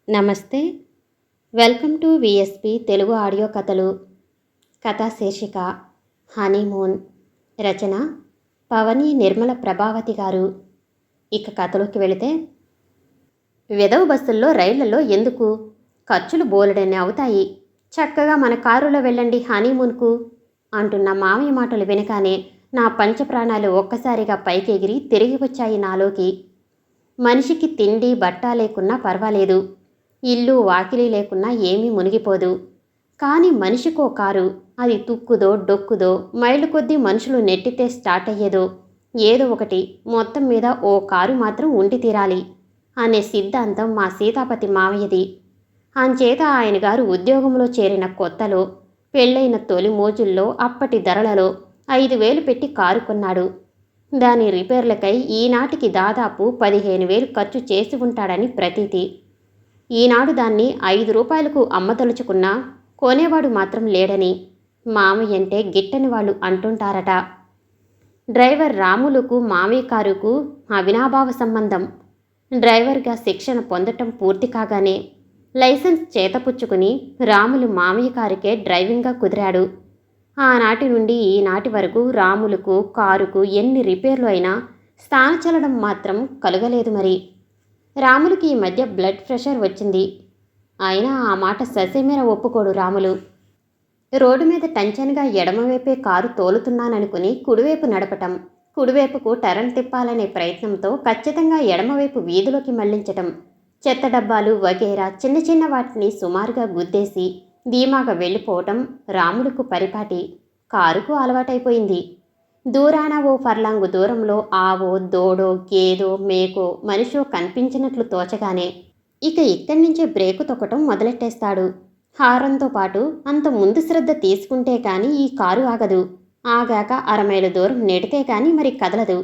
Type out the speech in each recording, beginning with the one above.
నమస్తే. Welcome to VSP Telugu audio కథలు. కథా శీర్షిక హనీమూన్. రచన పవని నిర్మల ప్రభావతి గారు. ఇక కథలోకి వెళితే, వెదవ బస్సుల్లో రైళ్లలో ఎందుకు? ఖర్చులు బోలెడన్ని అవుతాయి. చక్కగా మన కారులో వెళ్ళండి హనీమూన్కు అంటున్న మామయ్య మాటలు వినగానే నా పంచప్రాణాలు ఒక్కసారిగా పైకెగిరి తిరిగి వచ్చాయి నాలోకి. మనిషికి తిండి బట్ట లేకున్నా పర్వాలేదు, ఇల్లు వాకిలి లేకున్నా ఏమీ మునిగిపోదు. కానీ మనిషికో కారు, అది తుక్కుదో డొక్కుదో, మైలు కొద్దీ మనుషులు నెట్టితే స్టార్ట్ అయ్యేదో ఏదో ఒకటి, మొత్తం మీద ఓ కారు మాత్రం ఉండి తీరాలి అనే సిద్ధాంతం మా సీతాపతి మావయ్యది. అంచేత ఆయన గారు ఉద్యోగంలో చేరిన కొత్తలో, పెళ్ళైన తొలి మోజుల్లో అప్పటి ధరలలో 5,000 పెట్టి కారు కొన్నాడు. దాని రిపేర్లకై ఈనాటికి దాదాపు 15,000 ఖర్చు చేసి ఉంటాడని ప్రతీతి. ఈనాడు దాన్ని 5 రూపాయలకు అమ్మదలుచుకున్నా కొనేవాడు మాత్రం లేడని మామయ్య అంటే గిట్టని వాళ్ళు అంటుంటారట. డ్రైవర్ రాములుకు మామయ్య కారుకు అవినాభావ సంబంధం. డ్రైవర్గా శిక్షణ పొందటం పూర్తి కాగానే లైసెన్స్ చేతపుచ్చుకుని రాములు మామయ్య కారుకే డ్రైవింగ్గా కుదిరాడు. ఆనాటి నుండి ఈనాటి వరకు రాములకు కారుకు ఎన్ని రిపేర్లు అయినా స్థానచలనం మాత్రం కలగలేదు. మరి రాములకి ఈ మధ్య బ్లడ్ ప్రెషర్ వచ్చింది. అయినా ఆ మాట ససేమేర ఒప్పుకోడు రాములు. రోడ్డు మీద టెన్షన్గా ఎడమవైపే కారు తోలుతున్నాననుకుని కుడివైపు నడపటం, కుడివైపుకు టర్న్ తిప్పాలనే ప్రయత్నంతో ఖచ్చితంగా ఎడమవైపు వీధిలోకి మళ్లించటం, చెత్త డబ్బాలు వగైరా చిన్న చిన్న వాటిని సుమారుగా గుద్దేసి ధీమాగా వెళ్ళిపోవటం రాములకు పరిపాటి. కారుకు అలవాటైపోయింది. దూరాన ఓ ఫర్లాంగు దూరంలో ఆవో దూడో గేదో మేకో మనిషో కనిపించినట్లు తోచగానే ఇక ఇక్కడి నుంచే బ్రేకు తొక్కటం మొదలెట్టేస్తాడు. హారంతో పాటు అంత ముందు శ్రద్ధ తీసుకుంటే కానీ ఈ కారు ఆగదు. ఆగాక 1/2 మైలు దూరం నెడితే కానీ మరి కదలదు.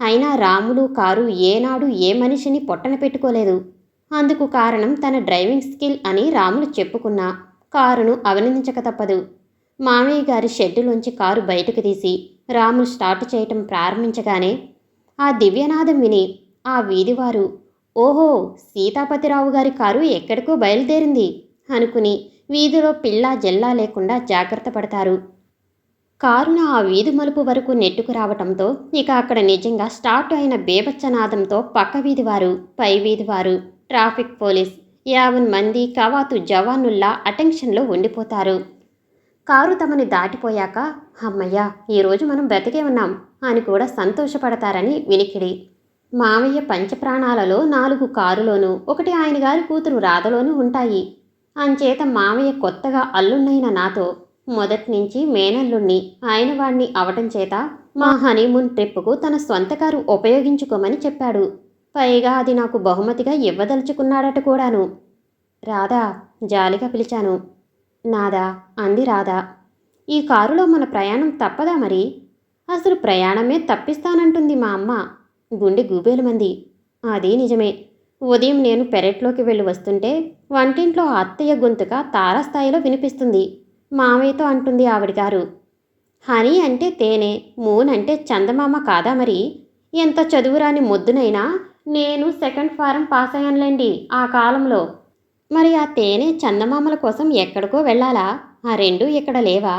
అయినా రాములు కారు ఏనాడు ఏ మనిషిని పొట్టన పెట్టుకోలేదు. అందుకు కారణం తన డ్రైవింగ్ స్కిల్ అని రాములు చెప్పుకున్నా కారును అభినందించక తప్పదు. మామయ్య గారి షెడ్డులోంచి కారు బయటకు తీసి రాములు స్టార్ట్ చేయటం ప్రారంభించగానే ఆ దివ్యనాదం విని ఆ వీధివారు, ఓహో, సీతాపతిరావు గారి కారు ఎక్కడికో బయలుదేరింది అనుకుని వీధిలో పిల్లా జల్లా లేకుండా జాగ్రత్త పడతారు. కారును ఆ వీధి మలుపు వరకు నెట్టుకు రావటంతో ఇక అక్కడ నిజంగా స్టార్ట్ అయిన బేబచ్చనాదంతో పక్క వీధివారు, పై వీధివారు, ట్రాఫిక్ పోలీస్ 50 మంది కవాతు జవానుల్లా అటెన్షన్లో ఉండిపోతారు. కారు తమని దాటిపోయాక అమ్మయ్య, ఈరోజు మనం బ్రతికే ఉన్నాం అని కూడా సంతోషపడతారని వినికిడి. మామయ్య పంచప్రాణాలలో 4 కారులోనూ, ఒకటి ఆయన గారి కూతురు రాధలోనూ ఉంటాయి. అంచేత మామయ్య కొత్తగా అల్లున్నైన నాతో మొదటి నుంచి మేనల్లుణ్ణి ఆయన వాణ్ణి అవటం చేత మా హనీమూన్ ట్రిప్పుకు తన సొంత కారు ఉపయోగించుకోమని చెప్పాడు. పైగా అది నాకు బహుమతిగా ఇవ్వదలుచుకున్నాడట కూడాను. రాధా, జాలిగా పిలిచాను. నాదా, అంది రాధా. ఈ కారులో మన ప్రయాణం తప్పదా మరి? అసలు ప్రయాణమే తప్పిస్తానంటుంది మా అమ్మ. గుండె గూబేలుమంది. అది నిజమే. ఉదయం నేను పెరట్లోకి వెళ్ళి వస్తుంటే వంటింట్లో అత్తయ్య గొంతుక తారాస్థాయిలో వినిపిస్తుంది. మామయ్యతో అంటుంది ఆవిడ గారు, హనీ అంటే తేనె, మూన్ అంటే చందమామ కాదా మరి? ఎంత చదువురాని మొద్దునైనా నేను సెకండ్ ఫారం పాస్ అయ్యానులేండి ఆ కాలంలో. మరి ఆ తేనె చందమామల కోసం ఎక్కడికో వెళ్ళాలా? ఆ రెండూ ఇక్కడ లేవా?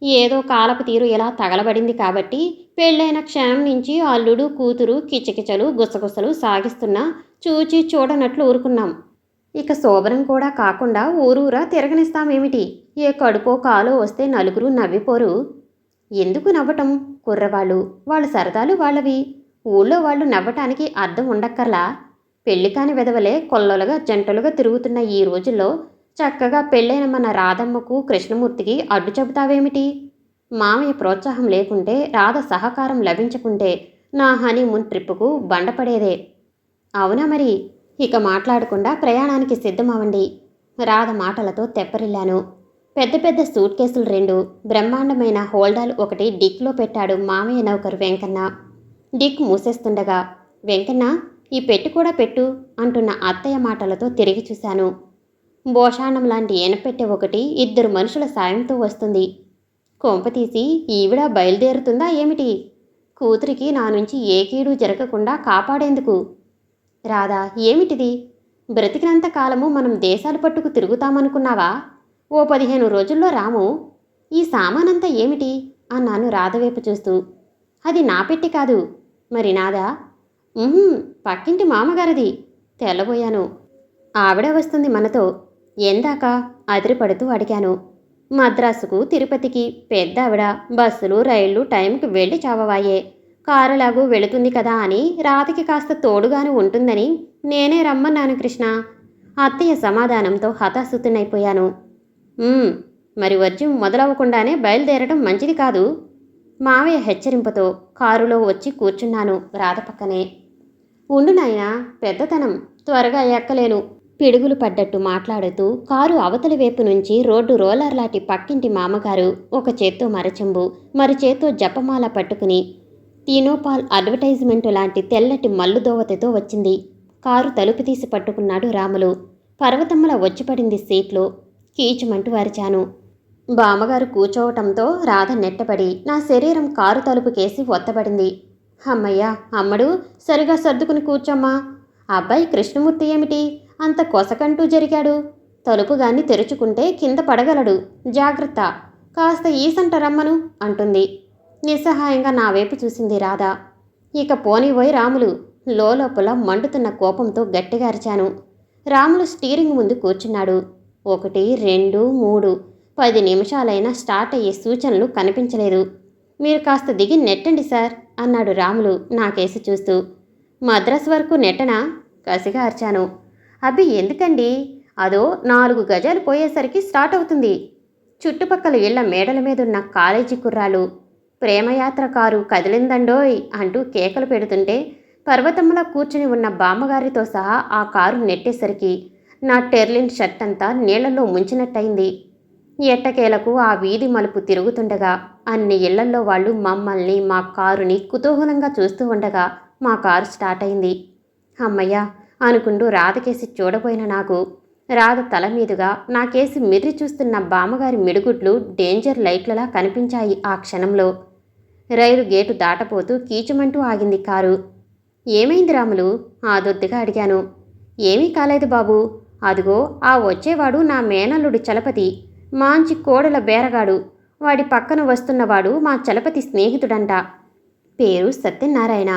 ఏదో కాలపు తీరు ఇలా తగలబడింది కాబట్టి పెళ్ళైన క్షణం నుంచి అల్లుడు కూతురు కిచకిచలు గుసగుసలు సాగిస్తున్నా చూచి చూడనట్లు ఊరుకున్నాం. ఇక శోభనం కూడా కాకుండా ఊరూరా తిరగనిస్తామేమిటి? ఏ కడుపో కాలో వస్తే నలుగురు నవ్విపోరు? ఎందుకు నవ్వటం? కుర్రవాళ్ళు, వాళ్ళ సరదాలు వాళ్ళవి. ఊళ్ళో వాళ్ళు నవ్వటానికి అర్థం ఉండక్కర్లా. పెళ్లికాని వెధవలే కొల్లలుగా జంటలుగా తిరుగుతున్న ఈ రోజుల్లో చక్కగా పెళ్ళైన మన రాధమ్మకు కృష్ణమూర్తికి అడ్డు చెబుతావేమిటి? మామయ్య ప్రోత్సాహం లేకుంటే, రాధ సహకారం లభించకుంటే నా హనీమూన్ ట్రిప్పుకు బండపడేదే. అవునా మరి? ఇక మాట్లాడకుండా ప్రయాణానికి సిద్ధమవ్వండి. రాధ మాటలతో తెప్పరిల్లాను. పెద్ద పెద్ద సూట్ కేసులు 2, బ్రహ్మాండమైన హోల్డాల్ ఒకటి డిక్లో పెట్టాడు మామయ్య నౌకరు వెంకన్న. డిక్ మూసేస్తుండగా, వెంకన్న, ఈ పెట్టు కూడా పెట్టు అంటున్న అత్తయ్య మాటలతో తిరిగి చూశాను. భోషాణం లాంటి ఎనపెట్టె ఒకటి 2 మనుషుల సాయంతో వస్తుంది. కొంపతీసి ఈవిడ బయలుదేరుతుందా ఏమిటి? కూతురికి నా నుంచి ఏ కీడు జరగకుండా కాపాడేందుకు. రాధా, ఏమిటిది? బ్రతికినంత కాలము మనం దేశాలు పట్టుకు తిరుగుతామనుకున్నావా? ఓ 15 రోజుల్లో రాము. ఈ సామానంతా ఏమిటి అన్నాను రాధవైపు చూస్తూ. అది నా పెట్టి కాదు. మరి నాదా? ఉహుం, పక్కింటి మామగారిది. తెల్లబోయాను. ఆవిడ వస్తుంది మనతో. ఎందాక అదిరిపడుతూ అడిగాను. మద్రాసుకు తిరుపతికి పెద్దావిడ బస్సులు రైళ్లు టైంకి వెళ్ళి చావవాయే. కారులాగూ వెళుతుంది కదా అని రాతకి కాస్త తోడుగాను ఉంటుందని నేనే రమ్మన్నాను కృష్ణ. అత్తయ్య సమాధానంతో హతాశుతునైపోయాను. మరి వర్జ్యం మొదలవ్వకుండానే బయలుదేరటం మంచిది కాదు. మావయ్య హెచ్చరింపుతో కారులో వచ్చి కూర్చున్నాను రాధ పక్కనే. ఉండు నాయనా, పెద్దతనం, త్వరగా ఎక్కలేను. పిడుగులు పడ్డట్టు మాట్లాడుతూ కారు అవతలి వైపు నుంచి రోడ్డు రోలర్లాంటి పక్కింటి మామగారు ఒక చేత్తో మరచెంబు మరి చేత్తో జపమాల పట్టుకుని టీనోపాల్ అడ్వర్టైజ్మెంటు లాంటి తెల్లటి మల్లుదోవతితో వచ్చింది. కారు తలుపు తీసి పట్టుకున్నాడు రాములు. పర్వతమ్మల వచ్చిపడింది సీట్లో. కీచుమంటూ అరిచాను. బామ్మగారు కూర్చోవటంతో రాధ నెట్టబడి నా శరీరం కారు తలుపుకేసి ఒత్తబడింది. అమ్మయ్యా, అమ్మడు, సరిగా సర్దుకుని కూర్చోమ్మా. అబ్బాయి కృష్ణమూర్తి ఏమిటి అంత కొసకంటూ జరిగాడు? తలుపుగాన్ని తెరుచుకుంటే కింద పడగలడు, జాగ్రత్త. కాస్త ఈసంట రమ్మను అంటుంది. నిస్సహాయంగా నా వైపు చూసింది రాధ. ఇక పోనిపోయి రాములు. లోపల మండుతున్న కోపంతో గట్టిగా అరిచాను. రాములు స్టీరింగ్ ముందు కూర్చున్నాడు. 1, 2, 3 10 నిమిషాలైనా స్టార్ట్ అయ్యే సూచనలు కనిపించలేదు. మీరు కాస్త దిగి నెట్టండి సార్ అన్నాడు రాములు నాకేసి చూస్తూ. మద్రాసు వరకు నెట్టనా? కసిగా అరిచాను. అబ్బి ఎందుకండి, అదో 4 గజాలు పోయేసరికి స్టార్ట్ అవుతుంది. చుట్టుపక్కల ఇళ్ల మేడల మీదున్న కాలేజీ కుర్రాలు ప్రేమయాత్ర కారు కదిలిందండోయ్ అంటూ కేకలు పెడుతుంటే పర్వతమ్మలా కూర్చుని ఉన్న బామ్మగారితో సహా ఆ కారు నెట్టేసరికి నా టెర్లిన్ షర్ట్ అంతా నీళ్లలో ముంచినట్టయింది. ఎట్టకేలకు ఆ వీధి మలుపు తిరుగుతుండగా అన్ని ఇళ్లల్లో వాళ్ళు మమ్మల్ని మా కారుని కుతూహలంగా చూస్తూ ఉండగా మా కారు స్టార్ట్ అయింది. అమ్మయ్య అనుకుంటూ రాధకేసి చూడబోయిన నాకు రాధ తల మీదుగా నాకేసి మిర్రి చూస్తున్న బామ్మగారి మిడుగుడ్లు డేంజర్ లైట్లలా కనిపించాయి ఆ క్షణంలో. రైలు గేటు దాటపోతూ కీచుమంటూ ఆగింది కారు. ఏమైంది రాములు? ఆదుర్దిగా అడిగాను. ఏమీ కాలేదు బాబూ. అదిగో ఆ వచ్చేవాడు నా మేనల్లుడు చలపతి, మాంచి కోడల బేరగాడు. వాడి పక్కన వస్తున్నవాడు మా చలపతి స్నేహితుడంట. పేరు సత్యనారాయణ.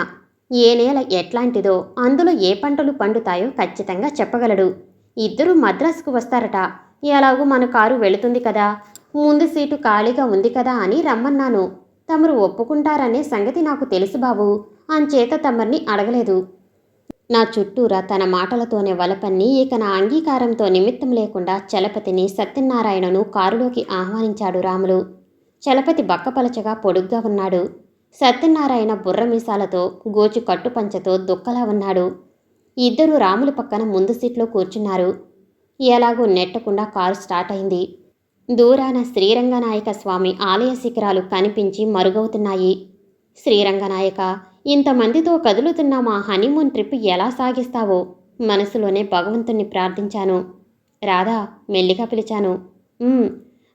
ఏ నేల ఎట్లాంటిదో, అందులో ఏ పంటలు పండుతాయో ఖచ్చితంగా చెప్పగలడు. ఇద్దరూ మద్రాసుకు వస్తారట. ఎలాగూ మన కారు వెళుతుంది కదా, ముందు సీటు ఖాళీగా ఉంది కదా అని రమ్మన్నాను. తమరు ఒప్పుకుంటారనే సంగతి నాకు తెలుసు బాబూ, అంచేత తమర్ని అడగలేదు. నా చుట్టూరా తన మాటలతోనే వలపన్ని ఇక నా అంగీకారంతో నిమిత్తం లేకుండా చలపతిని సత్యనారాయణను కారులోకి ఆహ్వానించాడు రాములు. చలపతి బక్కపలచగా పొడుగ్గా ఉన్నాడు. సత్యనారాయణ బుర్రమీసాలతో గోచు కట్టుపంచతో దుక్కలా ఉన్నాడు. ఇద్దరూ రాములు పక్కన ముందు సీట్లో కూర్చున్నారు. ఎలాగూ నెట్టకుండా కారు స్టార్ట్ అయింది. దూరాన శ్రీరంగనాయక స్వామి ఆలయ శిఖరాలు కనిపించి మరుగవుతున్నాయి. శ్రీరంగనాయక, ఇంతమందితో కదులుతున్న మా హనీమూన్ ట్రిప్ ఎలా సాగిస్తావో మనసులోనే భగవంతుణ్ణి ప్రార్థించాను. రాధా, మెల్లిగా పిలిచాను.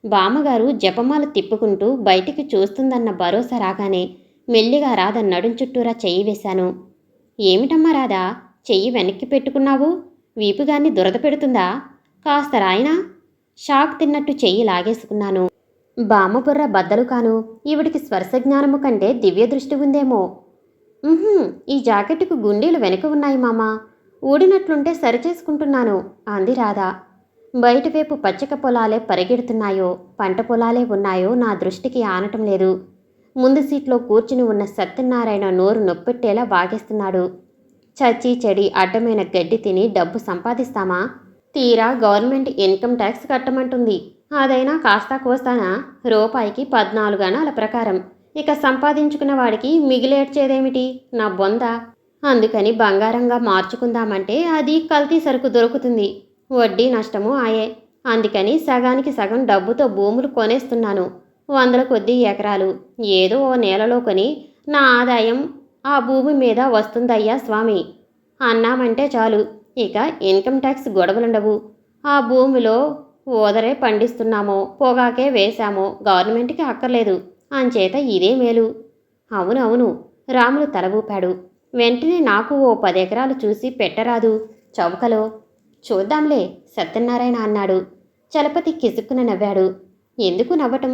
బామ్మగారు జపమాల తిప్పుకుంటూ బయటికి చూస్తుందన్న భరోసా రాగానే మెల్లిగా రాధ నడుం చుట్టూరా చెయ్యి వేశాను. ఏమిటమ్మా రాధా, చెయ్యి వెనక్కి పెట్టుకున్నావు? వీపుగాన్ని దురద పెడుతుందా? కాస్త రాయినా? షాక్ తిన్నట్టు చెయ్యి లాగేసుకున్నాను. బామ్మ బుర్ర బద్దలు కాను. ఈవిడికి స్పర్శజ్ఞానము కంటే దివ్య దృష్టి ఉందేమో. ఈ జాకెట్టుకు గుండీలు వెనక ఉన్నాయి మామా, ఊడినట్లుంటే సరిచేసుకుంటున్నాను అంది రాధ. బయటవైపు పచ్చిక పొలాలే పరిగెడుతున్నాయో పంట పొలాలే ఉన్నాయో నా దృష్టికి ఆనటం లేదు. ముందు సీట్లో కూర్చుని ఉన్న సత్యనారాయణ నోరు నొప్పెట్టేలా వాగేస్తున్నాడు. చచ్చి చెడి అడ్డమైన గడ్డి తిని డబ్బు సంపాదిస్తామా? తీరా గవర్నమెంట్ ఇన్కమ్ ట్యాక్స్ కట్టమంటుంది. అదైనా కాస్తా కోస్తానా? రూపాయికి 14 అణాల ప్రకారం. ఇక సంపాదించుకున్న వాడికి మిగిలేడ్చేదేమిటి నా బొంద? అందుకని బంగారంగా మార్చుకుందామంటే అది కల్తీ సరుకు దొరుకుతుంది. వడ్డీ నష్టము ఆయే. అందుకని సగానికి సగం డబ్బుతో భూములు కొనేస్తున్నాను. 100 కొద్దీ ఎకరాలు ఏదో ఓ నేలలో కొని నా ఆదాయం ఆ భూమి మీద వస్తుందయ్యా స్వామి అన్నామంటే చాలు. ఇక ఇన్కమ్ ట్యాక్స్ గొడవలుండవు. ఆ భూమిలో ఓదరే పండిస్తున్నామో పొగాకే వేశామో గవర్నమెంట్కి అక్కర్లేదు. అంచేత ఇదే మేలు. అవునవును, రాములు తల ఊపాడు. వెంటనే నాకు ఓ 10 ఎకరాలు చూసి పెట్టరాదు చౌకలో. చూద్దాంలే సత్యనారాయణ అన్నాడు. చలపతి కిసుక్కున నవ్వాడు. ఎందుకు నవ్వటం?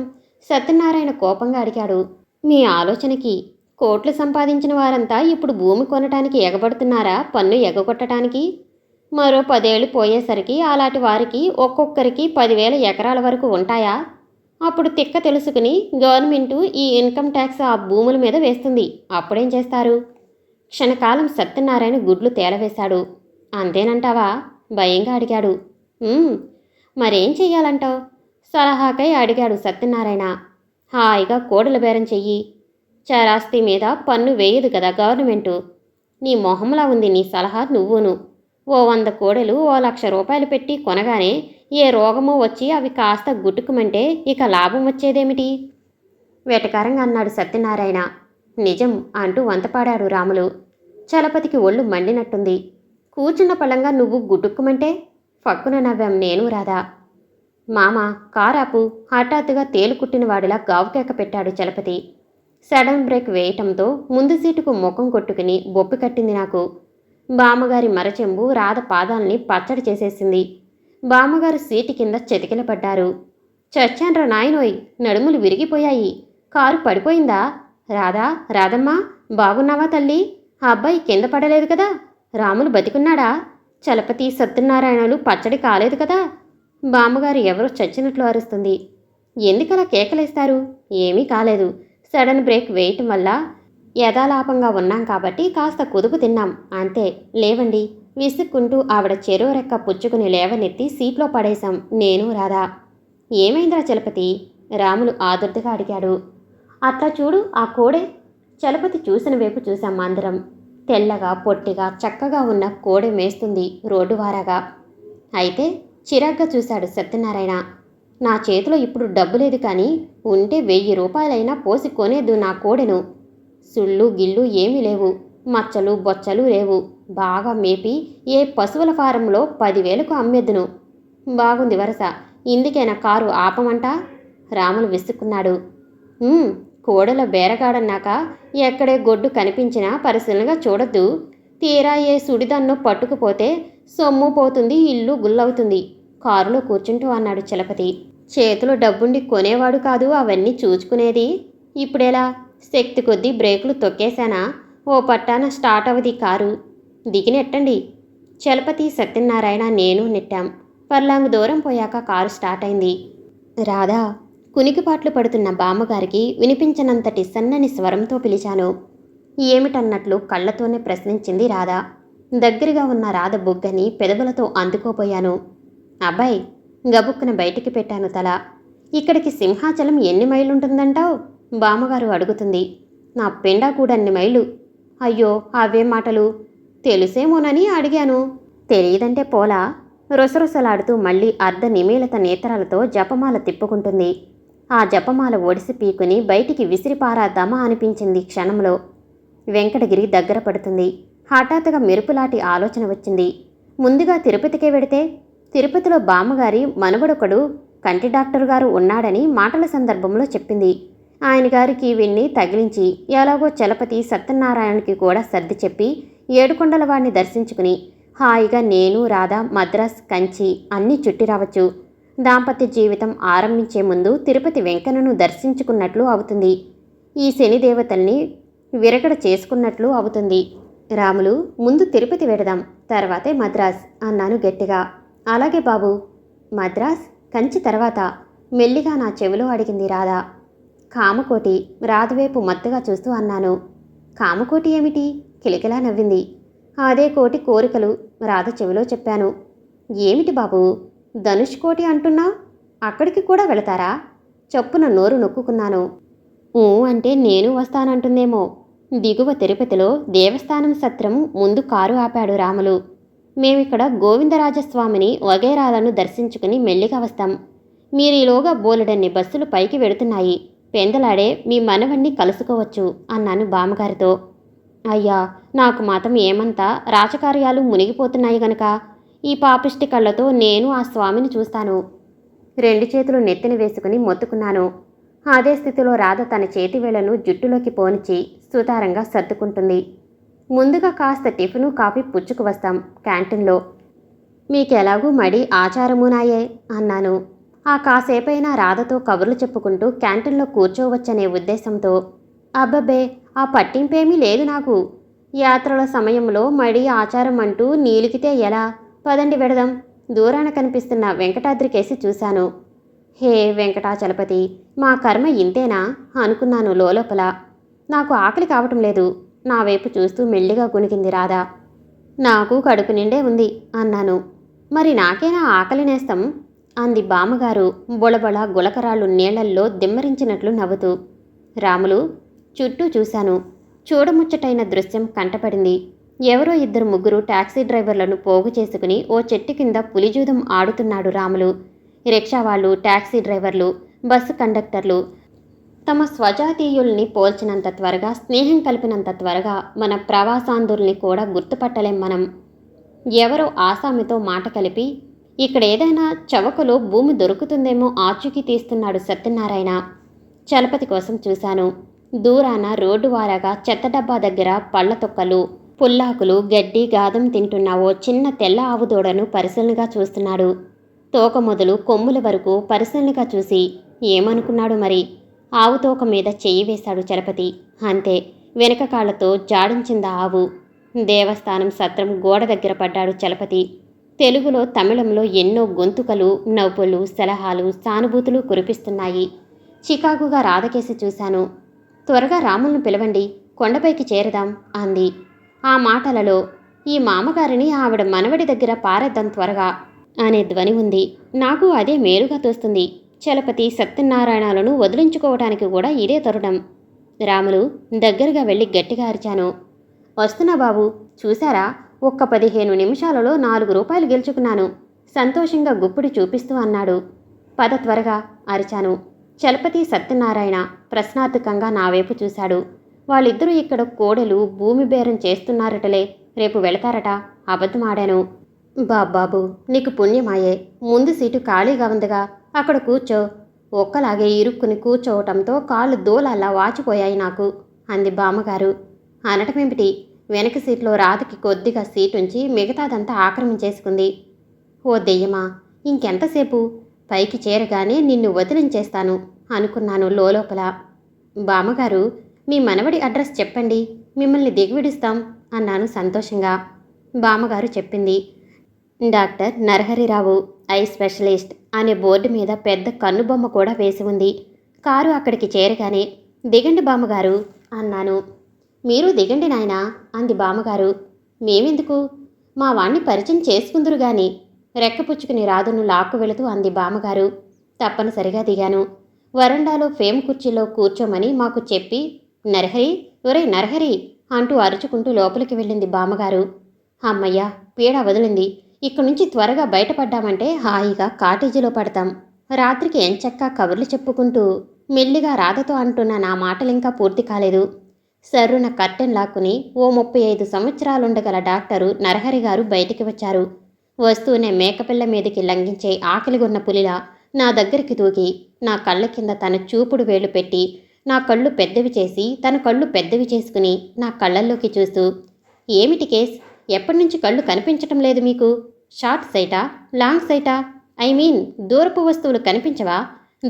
సత్యనారాయణ కోపంగా అడిగాడు. మీ ఆలోచనకి కోట్లు సంపాదించిన వారంతా ఇప్పుడు భూమి కొనటానికి ఎగబడుతున్నారా పన్ను ఎగగొట్టడానికి? మరో 10 ఏళ్ళు పోయేసరికి అలాంటి వారికి ఒక్కొక్కరికి 10,000 ఎకరాల వరకు ఉంటాయా? అప్పుడు తిక్క తెలుసుకుని గవర్నమెంటు ఈ ఇన్కమ్ ట్యాక్స్ ఆ భూముల మీద వేస్తుంది. అప్పుడేం చేస్తారు? క్షణకాలం సత్యనారాయణ గుడ్లు తేలవేశాడు. అంతేనంటావా? భయంగా అడిగాడు. మరేం చెయ్యాలంటావు? సలహాకై అడిగాడు సత్యనారాయణ. హాయిగా కోడల బేరం చెయ్యి. చరాస్తి మీద పన్ను వేయదు కదా గవర్నమెంటు. నీ మొహంలా ఉంది నీ సలహా నువ్వును. ఓ 100 కోడెలు ఓ 1,00,000 రూపాయలు పెట్టి కొనగానే ఏ రోగమో వచ్చి అవి కాస్త గుట్టుకుమంటే ఇక లాభం వచ్చేదేమిటి? వెటకారంగా అన్నాడు సత్యనారాయణ. నిజం అంటూ వంతపాడాడు రాములు. చలపతికి ఒళ్ళు మండినట్టుంది. కూర్చున్న పళంగా నువ్వు గుట్టుక్కుమంటే ఫక్కున నవ్వాం నేను రాధా. మామ కారాపు హఠాత్తుగా తేలుకుట్టిన వాడిలా గావుకేక పెట్టాడు చలపతి. సడన్ బ్రేక్ వేయటంతో ముందు సీటుకు ముఖం కొట్టుకుని బొప్పి కట్టింది నాకు. బామ్మగారి మరచెంబు రాధ పాదాల్ని పచ్చడి చేసేసింది. బామ్మగారు సీటు కింద చెతికిలపడ్డారు. చచ్చాన్రా నాయనోయ్, నడుములు విరిగిపోయాయి. కారు పడిపోయిందా? రాధా, రాధమ్మా, బాగున్నావా తల్లి? ఆ అబ్బాయి కింద పడలేదు కదా? రాములు బతికున్నాడా? చలపతి సత్యనారాయణలు పచ్చడి కాలేదు కదా? బామ్మగారు ఎవరో చచ్చినట్లు అరుస్తుంది. ఎందుకలా కేకలేస్తారు? ఏమీ కాలేదు. సడన్ బ్రేక్ వేయటం వల్ల యథాలాపంగా ఉన్నాం కాబట్టి కాస్త కుదుపు తిన్నాం అంతే. లేవండి విసుక్కుంటూ ఆవిడ చెరో రెక్క పుచ్చుకుని లేవనెత్తి సీట్లో పడేశాం నేను రాధా. ఏమైందిరా చలపతి? రాములు ఆదుర్దగా అడిగాడు. అట్లా చూడు ఆ కోడె. చలపతి చూసిన వైపు చూశాం అందరం. తెల్లగా పొట్టిగా చక్కగా ఉన్న కోడె మేస్తుంది రోడ్డు వారాగా. అయితే చిరాగ్గా చూశాడు సత్యనారాయణ. నా చేతిలో ఇప్పుడు డబ్బు లేదు కానీ ఉంటే 1000 రూపాయలైనా పోసి కొనేద్దు నా కోడెను. సుళ్ళు గిళ్ళు ఏమీ లేవు, మచ్చలు బొచ్చలు లేవు. బాగా మేపి ఏ పశువుల ఫారంలో 10,000కు అమ్మేద్దును. బాగుంది వరస. ఇందుకేనా కారు ఆపమంట? రాములు విసుక్కున్నాడు. కోడెల బేరగాడన్నాక ఎక్కడే గొడ్డు కనిపించినా పరిశీలనగా చూడొద్దు. తీరా ఏ సుడిదన్ను పట్టుకుపోతే సొమ్ము పోతుంది, ఇల్లు గుల్లవుతుంది. కారులో కూర్చుంటూ అన్నాడు చలపతి. చేతిలో డబ్బుండి కొనేవాడు కాదు అవన్నీ చూచుకునేది. ఇప్పుడెలా? శక్తి కొద్దీ బ్రేకులు తొక్కేశానా ఓ పట్టాన స్టార్ట్ అవది కారు. దిగి నెట్టండి. చలపతి సత్యనారాయణ నేను నెట్టాం. పర్లాంగు దూరం పోయాక కారు స్టార్ట్ అయింది. రాధా, కునికిపాట్లు పడుతున్న బామ్మగారికి వినిపించనంతటి సన్నని స్వరంతో పిలిచాను. ఏమిటన్నట్లు కళ్ళతోనే ప్రశ్నించింది రాధ. దగ్గరగా ఉన్న రాధ బుగ్గని పెదవులతో అందుకోపోయాను. అబ్బాయి గబుక్కున బయటికి పెట్టాను తల. ఇక్కడికి సింహాచలం ఎన్ని మైళ్ళుంటుందంటావు? బామ్మగారు అడుగుతుంది. నా పెండా కూడన్ని మైళ్ళు. అయ్యో అవే మాటలు. తెలుసేమోనని అడిగాను. తెలియదంటే పోలా. రొసరొసలాడుతూ మళ్ళీ అర్ధ నిమీలత నేత్రాలతో జపమాల తిప్పుకుంటుంది. ఆ జపమాల ఒడిసి పీకుని బయటికి విసిరిపారాద్దామా అనిపించింది క్షణంలో. వెంకటగిరి దగ్గర పడుతుంది. హఠాత్తుగా మెరుపులాంటి ఆలోచన వచ్చింది. ముందుగా తిరుపతికే వెడితే తిరుపతిలో బామ్మగారి మనవడొకడు కంటి డాక్టర్ గారు ఉన్నాడని మాటల సందర్భంలో చెప్పింది. ఆయన గారికి విన్ని తగిలించి ఎలాగో చలపతి సత్యనారాయణకి కూడా సర్ది చెప్పి ఏడుకొండల వాడిని దర్శించుకుని హాయిగా నేను రాధ మద్రాస్ కంచి అన్నీ చుట్టి రావచ్చు. దాంపత్య జీవితం ఆరంభించే ముందు తిరుపతి వెంకన్నను దర్శించుకున్నట్లు అవుతుంది. ఈ శనిదేవతల్ని విరగడ చేసుకున్నట్లు అవుతుంది. రాములు, ముందు తిరుపతి వెడదాం, తర్వాతే మద్రాస్ అన్నాను గట్టిగా. అలాగే బాబు. మద్రాస్ కంచి తర్వాత మెల్లిగా నా చెవిలో అడిగింది రాధ. కామకోటి. రాధవైపు మత్తుగా చూస్తూ అన్నాను. కామకోటి ఏమిటి? కిలకిలా నవ్వింది. అదే కోటి కోరికలు రాధ చెవిలో చెప్పాను. ఏమిటి బాబు ధనుష్కోటి అంటున్నావు? అక్కడికి కూడా వెళతారా? చప్పున నోరు నొక్కుకున్నాను. అంటే నేను వస్తానంటుందేమో. దిగువ తిరుపతిలో దేవస్థానం సత్రం ముందు కారు ఆపాడు రాములు. మేమిక్కడ గోవిందరాజస్వామిని వగైరాలను దర్శించుకుని మెల్లిగా వస్తాం. మీరీలోగా బోలెడన్ని బస్సులు పైకి వెడుతున్నాయి. పెందలాడే మీ మనవణ్ణి కలుసుకోవచ్చు అన్నాను బామ్మగారితో. అయ్యా, నాకు మాత్రం ఏమంతా రాజకార్యాలు మునిగిపోతున్నాయి గనక ఈ పాపిష్టి కళ్ళతో నేను ఆ స్వామిని చూస్తాను. 2 చేతులు నెత్తిన వేసుకుని మొత్తుకున్నాను. అదే స్థితిలో రాధ తన చేతివేళ్లను జుట్టులోకి పోనిచి సుతారంగా సర్దుకుంటుంది. ముందుగా కాస్త టిఫిను కాఫీ పుచ్చుకు వస్తాం క్యాంటీన్లో. మీకెలాగూ మడి ఆచారమునాయే అన్నాను. ఆ కాసేపైనా రాధతో కబుర్లు చెప్పుకుంటూ క్యాంటీన్లో కూర్చోవచ్చనే ఉద్దేశంతో. అబ్బబ్బే, ఆ పట్టింపేమీ లేదు నాకు. యాత్రల సమయంలో మడి ఆచారం అంటూ నీలికితే ఎలా? పదండి వెడదాం. దూరాన కనిపిస్తున్న వెంకటాద్రికేసి చూశాను. హే వెంకటాచలపతి, మా కర్మ ఇంతేనా అనుకున్నాను లోలోపల. నాకు ఆకలి కావటం లేదు. నా వైపు చూస్తూ మెల్లిగా గుణికింది రాధ. నాకు కడుపు నిండే ఉంది అన్నాను. మరి నాకేనా ఆకలి నేస్తం అంది బామ్మగారు బొళబొళ గులకరాళ్ళు నీళ్లల్లో దిమ్మరించినట్లు నవ్వుతూ. రాములు, చుట్టూ చూశాను. చూడముచ్చటైన దృశ్యం కంటపడింది. ఎవరో ఇద్దరు ముగ్గురు టాక్సీ డ్రైవర్లను పోగు చేసుకుని ఓ చెట్టు కింద పులిజూదం ఆడుతున్నాడు రాములు. రిక్షావాళ్ళు, టాక్సీ డ్రైవర్లు, బస్సు కండక్టర్లు తమ స్వజాతీయుల్ని పోల్చినంత త్వరగా, స్నేహం కలిపినంత త్వరగా మన ప్రవాసాంధుల్ని కూడా గుర్తుపట్టలేం మనం. ఎవరో ఆసామితో మాట కలిపి ఇక్కడేదైనా చవకలో భూమి దొరుకుతుందేమో ఆచూకీ తీస్తున్నాడు సత్యనారాయణ. చలపతి కోసం చూశాను. దూరాన రోడ్డు వారాగా చెత్త డబ్బా దగ్గర పళ్ళ తొక్కలు, పుల్లాకులు, గడ్డి, గాదం తింటున్న ఓ చిన్న తెల్ల ఆవుదూడను పరిశీలనగా చూస్తున్నాడు. తోక మొదలు కొమ్ముల వరకు పరిశీలనగా చూసి ఏమనుకున్నాడు మరి? ఆవు తోక మీద చెయ్యి వేశాడు చలపతి. అంతే, వెనక కాళ్లతో జాడించిందా ఆవు. దేవస్థానం సత్రం గోడ దగ్గర పడ్డాడు చలపతి. తెలుగులో, తమిళంలో ఎన్నో గొంతుకలు, నవ్వులు, సలహాలు, సానుభూతులు కురిపిస్తున్నాయి. చికాకుగా రాధకేసి చూశాను. త్వరగా రాములను పిలవండి, కొండపైకి చేరదాం అంది. ఆ మాటలలో ఈ మామగారిని ఆవిడ మనవడి దగ్గర పారేద్దాం త్వరగా అనే ధ్వని ఉంది. నాకు అదే మేలుగా తోస్తుంది. చలపతి, సత్యనారాయణలను వదిలించుకోవటానికి కూడా ఇదే తరుణం. రాములు, దగ్గరగా వెళ్ళి గట్టిగా అరిచాను. వస్తున్నా బాబు, చూశారా, ఒక్క 15 నిమిషాలలో 4 రూపాయలు గెలుచుకున్నాను. సంతోషంగా గుప్పిడి చూపిస్తూ అన్నాడు. పద త్వరగా అరిచాను. చలపతి, సత్యనారాయణ ప్రశ్నార్థకంగా నా వైపు చూశాడు. వాళ్ళిద్దరూ ఇక్కడ కోడెలు భూమి బేరం చేస్తున్నారటలే, రేపు వెళతారట. అబద్ధమాడాను. బాబాబు, నీకు పుణ్యమాయే. ముందు సీటు ఖాళీగా ఉందిగా, అక్కడ కూర్చో. ఒక్కలాగే ఇరుక్కుని కూర్చోవటంతో కాళ్ళు దూలాల్లా వాచిపోయాయి నాకు అంది బామ్మగారు. అనటమేమిటి, వెనక సీట్లో రాధకి కొద్దిగా సీటుంచి మిగతాదంతా ఆక్రమించేసుకుంది. ఓ దెయ్యమా, ఇంకెంతసేపు? పైకి చేరగానే నిన్ను వదిలించేస్తాను అనుకున్నాను లోలోపల. బామ్మగారు, మీ మనవడి అడ్రస్ చెప్పండి, మిమ్మల్ని దిగివిడిస్తాం అన్నాను సంతోషంగా. బామ్మగారు చెప్పింది. డాక్టర్ నరహరిరావు, ఐ స్పెషలిస్ట్ అనే బోర్డు మీద పెద్ద కన్నుబొమ్మ కూడా వేసి ఉంది. కారు అక్కడికి చేరగానే దిగండి బామ్మగారు అన్నాను. మీరు దిగండి నాయనా అంది బామ్మగారు. మేమెందుకు, మా వాణ్ణి పరిచయం చేసుకుందురు గాని రెక్కపుచ్చుకుని రాధను లాక్కు వెళుతూ అంది బామ్మగారు. తప్పనిసరిగా దిగాను. వరండాలో ఫేమ్ కుర్చీలో కూర్చోమని మాకు చెప్పి నరహరి, ఒరే నరహరి అంటూ అరుచుకుంటూ లోపలికి వెళ్ళింది బామ్మగారు. అమ్మయ్య, పీడ వదిలింది. ఇక్కడి నుంచి త్వరగా బయటపడ్డామంటే హాయిగా కాటేజీలో పడతాం. రాత్రికి ఎంచక్కా కబుర్లు చెప్పుకుంటూ మెల్లిగా రాధతో అంటున్న నా మాటలింకా పూర్తి కాలేదు. సర్రున కర్టెన్ లాక్కుని ఓ 35 సంవత్సరాలుండగల డాక్టరు నరహరి గారు బయటికి వచ్చారు. వస్తూనే మేకపిల్ల మీదికి లంఘించే ఆకలిగొన్న పులిలా నా దగ్గరికి దూకి నా కళ్ళ కింద తన చూపుడు వేళ్లు పెట్టి నా కళ్ళు పెద్దవి చేసి తన కళ్ళు పెద్దవి చేసుకుని నా కళ్ళల్లోకి చూస్తూ, ఏమిటి కేస్, ఎప్పటినుంచి కళ్ళు కనిపించటం లేదు మీకు? షార్ట్ సైటా, లాంగ్ సైటా? ఐ మీన్, దూరపు వస్తువులు కనిపించవా,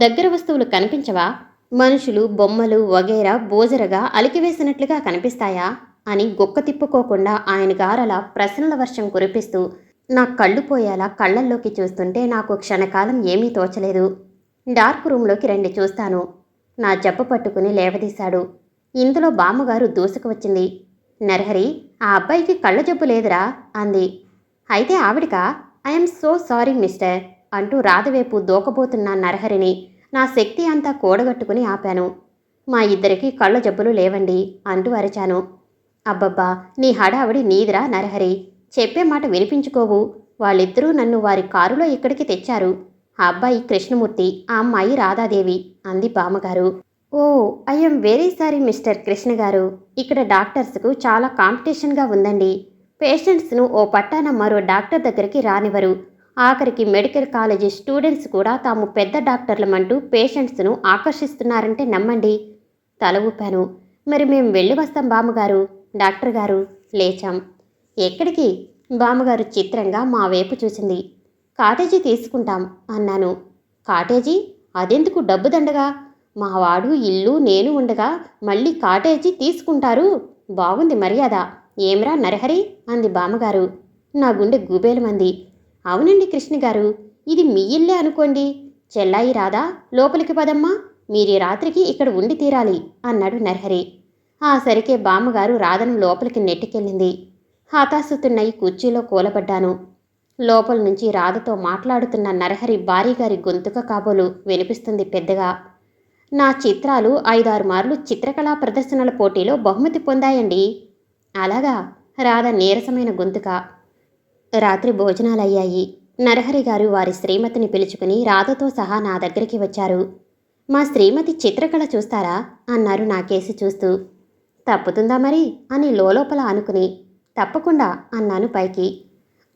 దగ్గర వస్తువులు కనిపించవా? మనుషులు, బొమ్మలు వగైరా బోజరగా అలికివేసినట్లుగా కనిపిస్తాయా అని గుక్క తిప్పుకోకుండా ఆయన గారలా ప్రశ్నల వర్షం కురిపిస్తూ నా కళ్ళు పోయేలా కళ్ళల్లోకి చూస్తుంటే నాకు క్షణకాలం ఏమీ తోచలేదు. డార్క్ రూంలోకి రండి చూస్తాను. నా జబ్బ పట్టుకుని లేవదీశాడు. ఇందులో బామ్మగారు దూసుకు వచ్చింది. నరహరి, ఆ అబ్బాయికి కళ్ళ జబ్బు లేదురా అంది. అయితే ఆవిడికా? ఐఎమ్ సో సారీ మిస్టర్ అంటూ రాధవైపు దూకబోతున్న నరహరిని నా శక్తి అంతా కూడగట్టుకుని ఆపాను. మా ఇద్దరికి కళ్ళ జబ్బులు లేవండి అంటూ అరిచాను. అబ్బబ్బా, నీ హడావిడి నీదిరా నరహరి, చెప్పే మాట వినిపించుకోవు. వాళ్ళిద్దరూ నన్ను వారి కారులో ఇక్కడికి తెచ్చారు. ఆ అబ్బాయి కృష్ణమూర్తి, ఆ అమ్మాయి రాధాదేవి అంది బామ్మగారు. Oh, I'm very sorry mister Krishna garu, ఇక్కడ డాక్టర్స్కు చాలా కాంపిటీషన్గా ఉందండి. పేషెంట్స్ను ఓ పట్టాన మరో డాక్టర్ దగ్గరికి రానివ్వరు. ఆఖరికి మెడికల్ కాలేజీ స్టూడెంట్స్ కూడా తాము పెద్ద డాక్టర్లమంటూ పేషెంట్స్ను ఆకర్షిస్తున్నారంటే నమ్మండి. తల ఊపాను. మరి మేం వెళ్ళి వస్తాం బామ్మగారు. డాక్టర్ గారు లేచాం. ఎక్కడికి? బామ్మగారు చిత్రంగా మా వైపు చూసింది. కాటేజీ తీసుకుంటాం అన్నాను. కాటేజీ? అదెందుకు డబ్బు దండగా? మావాడు ఇల్లు నేను ఉండగా మళ్ళీ కాటేజీ తీసుకుంటారు? బాగుంది మర్యాద. ఏమ్రా నరహరి అంది బామ్మగారు. నా గుండె గుబేలమంది. అవునండి కృష్ణగారు, ఇది మీ ఇల్లే అనుకోండి. చెల్లాయి రాదా? లోపలికి పదమ్మా, మీరీ రాత్రికి ఇక్కడ ఉండి తీరాలి అన్నాడు నరహరి. ఆ సరికే బామ్మగారు రాధను లోపలికి నెట్టుకెళ్ళింది. హతాశుతున్నై కుర్చీలో కూలబడ్డాను. లోపల నుంచి రాధతో మాట్లాడుతున్న నరహరి భారీగారి గొంతుక కాబోలు వినిపిస్తుంది పెద్దగా. నా చిత్రాలు 5-6 మార్లు చిత్రకళా ప్రదర్శనల పోటీలో బహుమతి పొందాయండి. అలాగా? రాధ నీరసమైన గొంతుక. రాత్రి భోజనాలయ్యాయి. నరహరి గారు వారి శ్రీమతిని పిలుచుకుని రాధతో సహా నా దగ్గరికి వచ్చారు. మా శ్రీమతి చిత్రకళ చూస్తారా అన్నారు నాకేసి చూస్తూ. తప్పుతుందా మరి అని లోలోపల అనుకుని తప్పకుండా అన్నాను పైకి.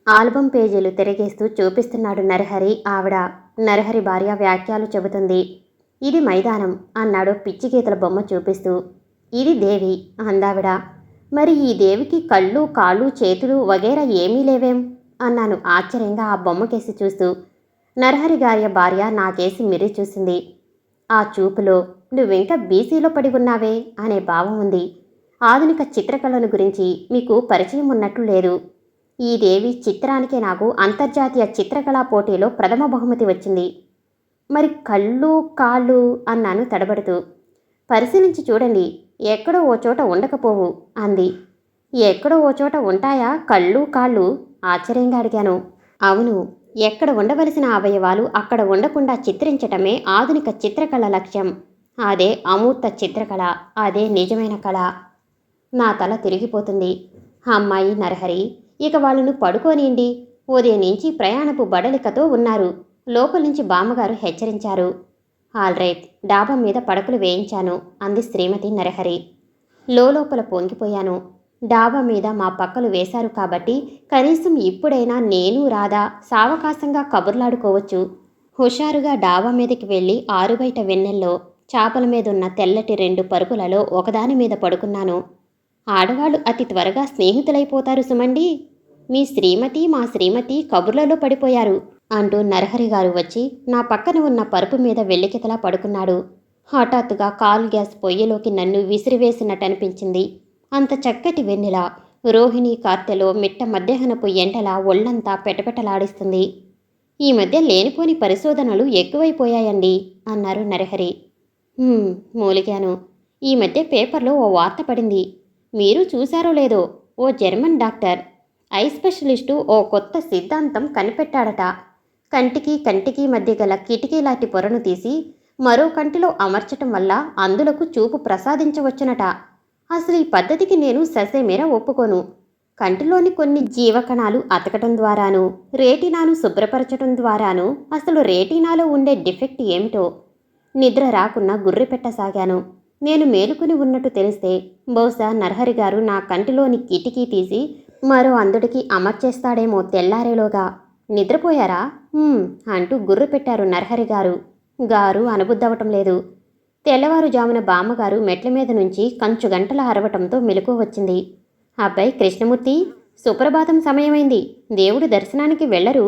ఆల్బం పేజీలు తిరిగేస్తూ చూపిస్తున్నాడు నరహరి. ఆవిడ నరహరి భార్య వ్యాఖ్యలు చెబుతుంది. ఇది మైదానం అన్నాడు పిచ్చిగీతల బొమ్మ చూపిస్తూ. ఇది దేవి అందావిడ. మరి ఈ దేవికి కళ్ళు కాళ్ళు చేతులు వగేరా ఏమీ లేవేం అన్నాను ఆశ్చర్యంగా ఆ బొమ్మకేసి చూస్తూ. నరహరి గారి భార్య నాకేసి మిరి చూసింది. ఆ చూపులో నువ్వింకా బీసీలో పడి ఉన్నావే అనే భావం ఉంది. ఆధునిక చిత్రకళను గురించి మీకు పరిచయం ఉన్నట్లు లేదు. ఈ దేవి చిత్రానికే నాకు అంతర్జాతీయ చిత్రకళా పోటీలో ప్రథమ బహుమతి వచ్చింది. మరి కళ్ళు కాళ్ళు అన్నాను తడబడుతూ. పరిశీలించి చూడండి, ఎక్కడో ఓ చోట ఉండకపోవు అంది. ఎక్కడో ఓ చోట ఉంటాయా కళ్ళు కాళ్ళు? ఆశ్చర్యంగా అడిగాను. అవును, ఎక్కడ ఉండవలసిన అవయవాలు అక్కడ ఉండకుండా చిత్రించటమే ఆధునిక చిత్రకళ లక్ష్యం. అదే అమూర్త చిత్రకళ, అదే నిజమైన కళ. నా తల తిరిగిపోతుంది. అమ్మాయి నరహరి, ఇక వాళ్ళను పడుకోనియండి. ఉదయం నుంచి ప్రయాణపు బడలికతో ఉన్నారు. లోపల నుంచి బామ్మగారు హెచ్చరించారు. ఆల్రైట్, డాబా మీద పడకలు వేయించాను అంది శ్రీమతి నరహరి. లోపల పొంగిపోయాను. డాబా మీద మా పక్కలు వేశారు కాబట్టి కనీసం ఇప్పుడైనా నేను రాధా సావకాశంగా కబుర్లాడుకోవచ్చు. హుషారుగా డాబా మీదకి వెళ్ళి ఆరుబయట వెన్నెల్లో చాపల మీదున్న తెల్లటి 2 పరుపులలో ఒకదాని మీద పడుకున్నాను. ఆడవాళ్ళు అతి త్వరగా స్నేహితులైపోతారు సుమండి. మీ శ్రీమతి మా శ్రీమతి కబుర్లలో పడిపోయారు అంటూ నరహరి గారు వచ్చి నా పక్కన ఉన్న పరుపు మీద వెల్లికితలా పడుకున్నాడు. హఠాత్తుగా కాల్ గ్యాస్ పొయ్యిలోకి నన్ను విసిరివేసినట్టనిపించింది. అంత చక్కటి వెన్నెల రోహిణి కార్తెలో మిట్ట మధ్యాహ్నపు ఎండలా ఒళ్లంతా పెటపెటలాడిస్తుంది. ఈ మధ్య లేనిపోని పరిశోధనలు ఎక్కువైపోయాయండి అన్నారు నరహరి. మూలిగాను. ఈ మధ్య పేపర్లో ఓ వార్త పడింది. మీరు చూశారో లేదో, ఓ జర్మన్ డాక్టర్ ఐ స్పెషలిస్టు ఓ కొత్త సిద్ధాంతం కనిపెట్టాడట. కంటికి మధ్య గల కిటికీలాంటి పొరను తీసి మరో కంటిలో అమర్చటం వల్ల అందులకు చూపు ప్రసాదించవచ్చునట. అసలు ఈ పద్ధతికి నేను ససేమీర ఒప్పుకోను. కంటిలోని కొన్ని జీవకణాలు అతకటం ద్వారాను, రేటినాను శుభ్రపరచటం ద్వారాను అసలు రేటినాలో ఉండే డిఫెక్ట్ ఏమిటో నిద్ర రాకున్నా గుర్రెపెట్టసాగాను. నేను మేలుకుని ఉన్నట్టు తెలిస్తే బహుశా నరహరి గారు నా కంటిలోని కిటికీ తీసి మరో అందుడికి అమర్చేస్తాడేమో తెల్లారేలోగా. నిద్రపోయారా అంటూ గుర్రు పెట్టారు నరహరి గారు. గారు అనుబుద్దవటం లేదు. తెల్లవారుజామున బామ్మగారు మెట్ల మీద నుంచి కంచు గంటల అరవటంతో మెలకువ వచ్చింది. అబ్బాయి కృష్ణమూర్తి, సుప్రభాతం సమయమైంది. దేవుడి దర్శనానికి వెళ్లరు?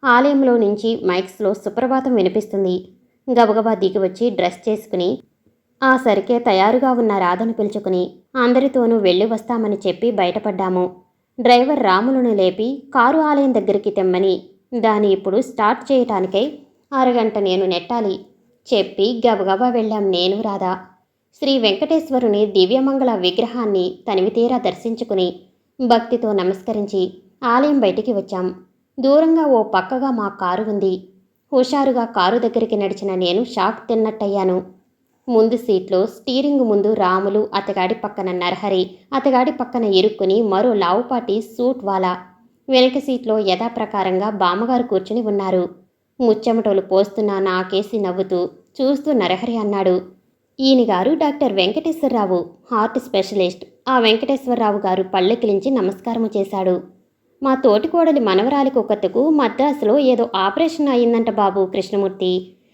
ఆలయంలో నుంచి మైక్స్లో సుప్రభాతం వినిపిస్తుంది. గబగబా దిగివచ్చి డ్రెస్ చేసుకుని ఆ సరికే తయారుగా ఉన్న రాధను పిలుచుకుని అందరితోనూ వెళ్ళి వస్తామని చెప్పి బయటపడ్డాము. డ్రైవర్ రాములను లేపి కారు ఆలయం దగ్గరికి తెమ్మని, దాన్ని ఇప్పుడు స్టార్ట్ చేయటానికై అరగంట నేను నెట్టాలి చెప్పి గబగబా వెళ్ళాం నేను రాధా. శ్రీ వెంకటేశ్వరుని దివ్యమంగళ విగ్రహాన్ని తనివితీరా దర్శించుకుని భక్తితో నమస్కరించి ఆలయం బయటికి వచ్చాం. దూరంగా ఓ పక్కగా మా కారు ఉంది. హుషారుగా కారు దగ్గరికి నడిచిన నేను షాక్ తిన్నట్టయ్యాను. ముందు సీట్లో స్టీరింగ్ ముందు రాములు, అతగాడి పక్కన నరహరి, అతగాడి పక్కన ఇరుక్కుని మరో లావుపాటి సూట్ వాలా. వెనక సీట్లో యథాప్రకారంగా బామ్మగారు కూర్చుని ఉన్నారు. ముచ్చెమటలు పోస్తున్న నాకేసి నవ్వుతూ చూస్తూ నరహరి అన్నాడు. ఈయన గారు డాక్టర్ వెంకటేశ్వరరావు, హార్ట్ స్పెషలిస్ట్. ఆ వెంకటేశ్వరరావు గారు పళ్ళెకిలించి నమస్కారము చేశాడు. మా తోటికోడలి మనవరాలి కుక్కతుకు మద్రాసులో ఏదో ఆపరేషన్ అయిందంట బాబు కృష్ణమూర్తి.